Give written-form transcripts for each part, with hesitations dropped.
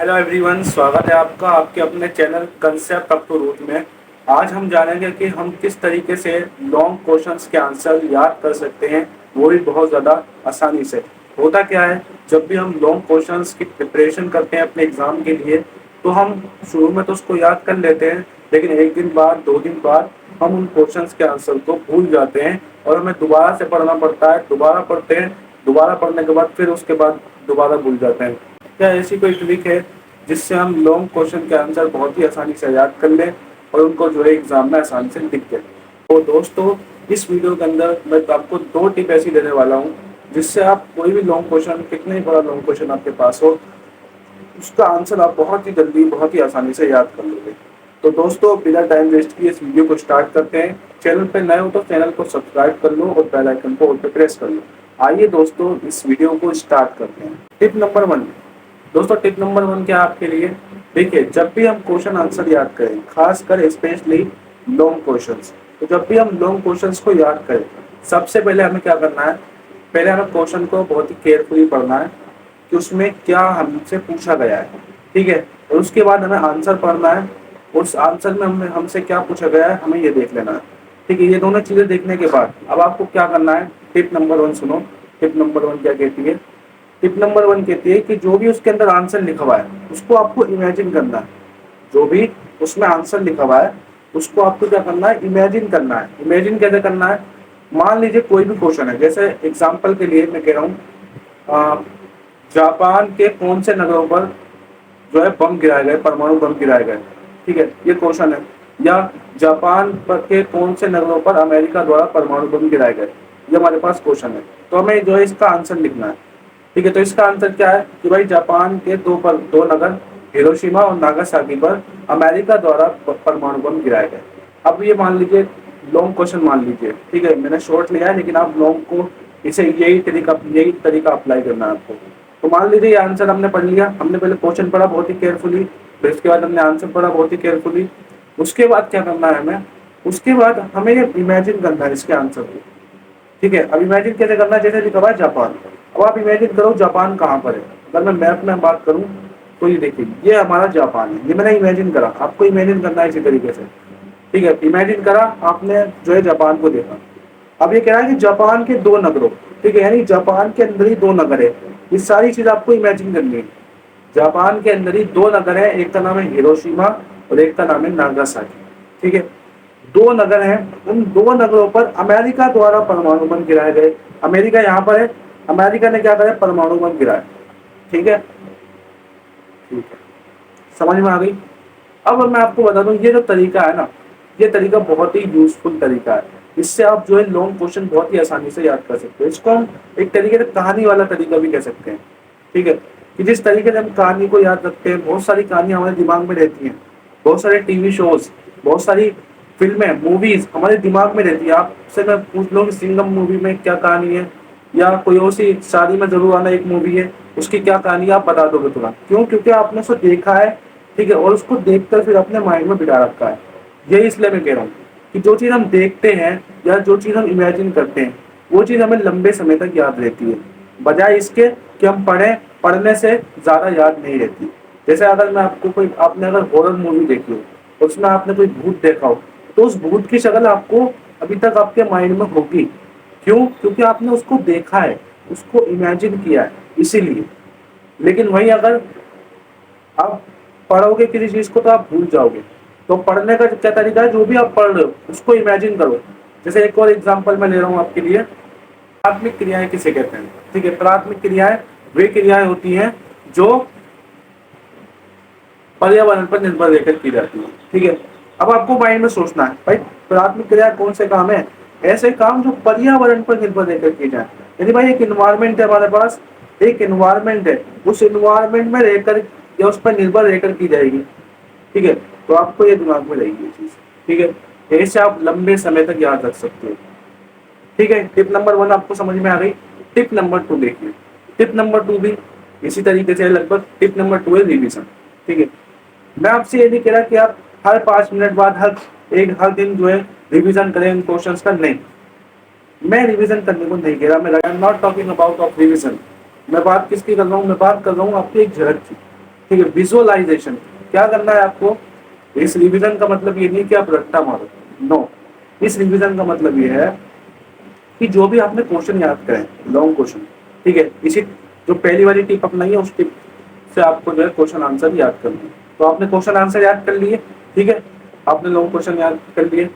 Hello everyone, स्वागत है आपका आपके अपने channel concept up to root में। आज हम जानेंगे कि हम किस तरीके से लॉन्ग क्वेश्चंस के आंसर याद कर सकते हैं, वो भी बहुत ज़्यादा आसानी से। होता क्या है, जब भी हम लॉन्ग क्वेश्चंस की प्रिपरेशन करते हैं अपने एग्ज़ाम के लिए, तो हम शुरू में तो उसको याद कर लेते हैं, लेकिन एक दिन बाद 2 दिन बाद हम उन क्वेश्चंस के आंसर को भूल जाते हैं और हमें दोबारा से पढ़ना पड़ता है। दोबारा पढ़ते हैं, दोबारा पढ़ने के बाद फिर उसके बाद दोबारा भूल जाते हैं। क्या ऐसी कोई ट्रिक है जिससे हम लॉन्ग क्वेश्चन के आंसर बहुत ही आसानी से याद कर लें और उनको जो है एग्जाम में आसानी से लिख दें? तो दोस्तों, इस वीडियो के अंदर मैं आपको 2 टिप ऐसी देने वाला हूँ जिससे आप कोई भी लॉन्ग क्वेश्चन, कितना ही बड़ा लॉन्ग क्वेश्चन आपके पास हो, उसका आंसर आप बहुत ही जल्दी, बहुत ही आसानी से याद कर लोगे। तो दोस्तों, बिना टाइम वेस्ट किए इस वीडियो को स्टार्ट करते हैं। चैनल पर नए हो तो चैनल को सब्सक्राइब कर लो और बेल आइकन को ऑल पे प्रेस कर लो। आइए दोस्तों, इस वीडियो को स्टार्ट करते हैं। Tip number 1। दोस्तों, टिप नंबर 1 क्या आपके लिए? देखिए, जब भी हम क्वेश्चन आंसर याद करें, खासकर स्पेशली लॉन्ग क्वेश्चंस, तो जब भी हम लॉन्ग क्वेश्चंस को याद करें, सबसे पहले हमें क्या करना है? पहले हमें क्वेश्चन को बहुत ही केयरफुली पढ़ना है कि उसमें क्या हमसे पूछा गया है, ठीक है। और उसके बाद हमें आंसर पढ़ना है, उस आंसर में हमसे क्या पूछा गया है हमें ये देख लेना है, ठीक है। ये दोनों चीज़ें देखने के बाद अब आपको क्या करना है? टिप नंबर 1 सुनो। टिप नंबर 1 क्या कहती है? टिप नंबर 1 कहती है कि जो भी उसके अंदर आंसर लिखा हुआ है उसको आपको इमेजिन करना है। जो भी उसमें आंसर लिखा हुआ है उसको आपको क्या करना है? इमेजिन करना है। इमेजिन कैसे करना है? मान लीजिए कोई भी क्वेश्चन है, जैसे एग्जाम्पल के लिए मैं कह रहा हूँ, जापान के कौन से नगरों पर जो है बम गिराए गए, परमाणु बम गिराए गए, ठीक है, ये क्वेश्चन है। या जापान के कौन से नगरों पर अमेरिका द्वारा परमाणु बम गिराए गए, ये हमारे पास क्वेश्चन है। तो हमें जो है इसका आंसर लिखना है, ठीक है। तो इसका आंसर क्या है कि भाई जापान के दो नगर हिरोशिमा और नागासाकी पर अमेरिका द्वारा परमाणु बम गिराए गए। अब ये मान लीजिए लॉन्ग क्वेश्चन मान लीजिए, ठीक है, मैंने शॉर्ट लिया है लेकिन आप लॉन्ग को इसे यही तरीका अप्लाई करना है आपको। तो मान लीजिए ये आंसर हमने पढ़ लिया, हमने पहले क्वेश्चन पढ़ा बहुत ही केयरफुली, फिर उसके बाद हमने आंसर पढ़ा बहुत ही केयरफुली। उसके बाद क्या करना है हमें? उसके बाद हमें ये इमेजिन करना है इसके आंसर को, ठीक है। अब इमेजिन कैसे करना है? जैसे लिखा हुआ है जापान। अब आप इमेजिन करो जापान कहाँ पर है। अगर मैं मैप में बात करूँ तो ये देखिए, ये हमारा जापान है, ये मैंने इमेजिन करा। आपको इमेजिन करना है इसी तरीके से, ठीक है। इमेजिन करा आपने, जो है जापान को देखा। अब ये कह रहा है कि जापान के 2 नगरों, ठीक है, यानी जापान के अंदर ही 2 नगर है। ये सारी चीज आपको इमेजिन करनी है। जापान के अंदर ही 2 नगर है, एक का नाम है हिरोशिमा और एक का नाम है नागासाकी, ठीक है। 2 नगर हैं, उन 2 नगरों पर अमेरिका द्वारा परमाणु बम गिराए गए। अमेरिका यहाँ पर है, अमेरिका ने क्या करा? परमाणु बम गिराया, ठीक है, ठीक है। समझ में आ गई? अब मैं आपको बता दूं, ये जो तरीका है ना, ये तरीका बहुत ही यूजफुल तरीका है। इससे आप जो है लॉन्ग क्वेश्चन बहुत ही आसानी से याद कर सकते हो। इसको हम एक तरीके से कहानी वाला तरीका भी कह सकते हैं, ठीक है। कि जिस तरीके से हम कहानी को याद रखते हैं, बहुत सारी कहानियां हमारे दिमाग में रहती हैं, बहुत सारे टीवी शोज, बहुत सारी फिल्में, मूवीज हमारे दिमाग में रहती है। आपसे मैं पूछ लूँ कि सिंघम मूवी में क्या कहानी है, या कोई और सी शादी में जरूर आना एक मूवी है, उसकी क्या कहानी है, आप बता दोगे तुरंत। क्यों? क्योंकि आपने उसको देखा है, ठीक है, और उसको देखकर फिर अपने माइंड में बिठा रखा है। यही इसलिए मैं कह रहा हूँ कि जो चीज़ हम देखते हैं या जो चीज़ हम इमेजिन करते हैं, वो चीज़ हमें लंबे समय तक याद रहती है, बजाय इसके कि हम पढ़ें, पढ़ने से ज़्यादा याद नहीं रहती। जैसे अगर मैं आपको कोई, आपने अगर हॉरर मूवी देखी हो, उसमें आपने कोई भूत देखा हो, तो उस भूत की शक्ल आपको अभी तक आपके माइंड में होगी। क्यों? क्योंकि आपने उसको देखा है, उसको इमेजिन किया है, इसीलिए। लेकिन वही अगर आप पढ़ोगे किसी चीज को तो आप भूल जाओगे। तो पढ़ने का क्या तरीका है? जो भी आप पढ़ रहे हो उसको इमेजिन करो। जैसे एक और एग्जांपल मैं ले रहा हूँ आपके लिए। प्राथमिक क्रियाएं किसे कहते हैं? ठीक है, प्राथमिक क्रियाएं वे क्रियाएं होती हैं जो पर्यावरण पर निर्भर रहकर की जाती है, ठीक है। अब आपको माइंड में सोचना है, भाई प्राथमिक क्रिया कौन से काम है? ऐसे काम जो पर्यावरण पर निर्भर रहकर किए जाए। यदि भाई एक इन्वायरमेंट है हमारे पास, एक इन्वायरमेंट है, उस इन्वायरमेंट में रहकर या उस पर निर्भर रहकर की जाएगी, ठीक है। तो आपको ये दिमाग में रहेगी ये चीज, ठीक है। ऐसे आप लंबे समय तक याद रख सकते हो, ठीक है। टिप नंबर 1 आपको समझ में आ गई। टिप नंबर 2 देखिए। टिप नंबर 2 भी इसी तरीके से लगभग। टिप नंबर 2 है रिविजन, ठीक है। मैं आपसे ये नहीं कह रहा कि आप हर 5 मिनट बाद हर दिन जो है रिवीजन करें इन क्वेश्चंस का, नहीं। मैं रिवीजन करने को नहीं कह रहा, मैं I am not talking about of revision. मैं बात किसकी कर रहा हूँ? मैं बात कर रहा हूँ आपकी एक झलक की, ठीक है। विजुअलाइजेशन क्या करना है आपको, इस रिवीजन का मतलब ये नहीं कि आप रट्टा मारो, नो। इस रिवीजन का मतलब ये है कि जो भी आपने क्वेश्चन याद करें, लॉन्ग क्वेश्चन, ठीक है, इसी जो पहली वाली टिप अपनाई है उस टिप से आपको जो है क्वेश्चन आंसर याद करना है। तो आपने क्वेश्चन आंसर याद कर लिए, ठीक है, आपने लॉन्ग क्वेश्चन याद कर लिए।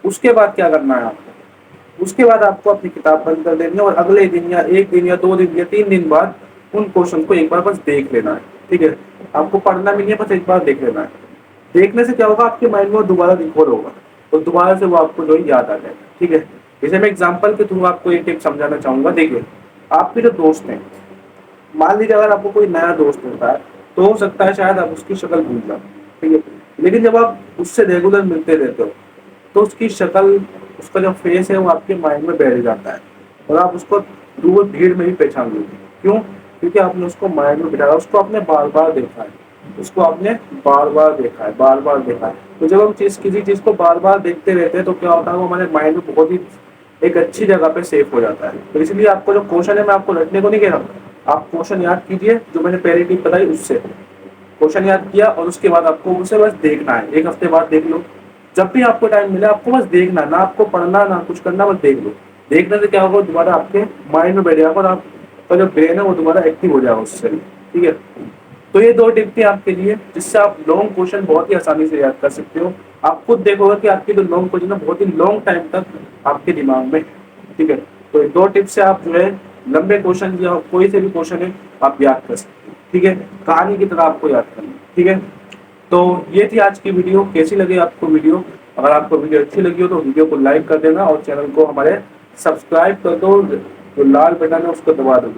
उसके बाद क्या करना है आपको, उसके बाद आपको अपनी किताब बंद कर देनी है और अगले दिन या एक दिन या 2 दिन या 3 दिन बाद उन क्वेश्चन को एक बार बस देख लेना है, ठीक है। आपको पढ़ना भी नहीं है, बस एक बार देख लेना है। देखने से क्या होगा, आपके माइंड में वो दोबारा रिकॉल होगा और दोबारा से वो आपको जो है याद आ जाएगा, ठीक है। जैसे मैं एग्जांपल के थ्रू आपको एक टिप समझाना चाहूंगा। देखिए, आपके जो दोस्त हैं, मान लीजिए अगर आपको कोई नया दोस्त होता है तो हो सकता है शायद आप उसकी शक्ल भूल जाओ, ठीक है। लेकिन जब आप उससे रेगुलर मिलते रहते हो तो उसकी शक्ल, उसका जो फेस है वो आपके माइंड में बैठ जाता है और आप उसको दूर भीड़ में ही पहचान लोगे। क्यों? क्योंकि आपने उसको माइंड में बिठाया, उसको आपने बार बार देखा है, उसको आपने बार बार देखा है, बार बार देखा है। तो जब हम किसी चीज को बार बार देखते रहते हैं तो क्या होता है, वो हमारे माइंड में बहुत ही एक अच्छी जगह पे सेव हो जाता है। तो इसलिए आपको जो क्वेश्चन है, मैं आपको रटने को नहीं कह रहा, आप क्वेश्चन याद कीजिए जो मैंने पहली टिप बताई उससे। क्वेश्चन याद किया और उसके बाद आपको उसे बस देखना है, 1 हफ्ते बाद देख लो, जब भी आपको टाइम मिले आपको बस देखना, ना आपको पढ़ना ना कुछ करना, बस देख लो। देखने से क्या होगा, दोबारा आपके माइंड में बैठ जाएगा और आपका जो ब्रेन है वो दोबारा एक्टिव हो जाएगा उससे, ठीक है। तो ये 2 टिप थी आपके लिए, जिससे आप लॉन्ग क्वेश्चन बहुत ही आसानी से याद कर सकते हो। आप खुद देखोगे कि आपके जो लॉन्ग क्वेश्चन है बहुत ही लॉन्ग टाइम तक आपके दिमाग में, ठीक है। तो ये 2 टिप से आप जो है लंबे क्वेश्चन या कोई से भी क्वेश्चन है आप याद कर सकते हो, ठीक है। कहानी की तरह आपको याद करना, ठीक है। तो ये थी आज की वीडियो। कैसी लगी आपको वीडियो? अगर आपको वीडियो अच्छी लगी हो तो वीडियो को लाइक कर देना और चैनल को हमारे सब्सक्राइब कर दो, जो लाल बटन है उसको दबा दो।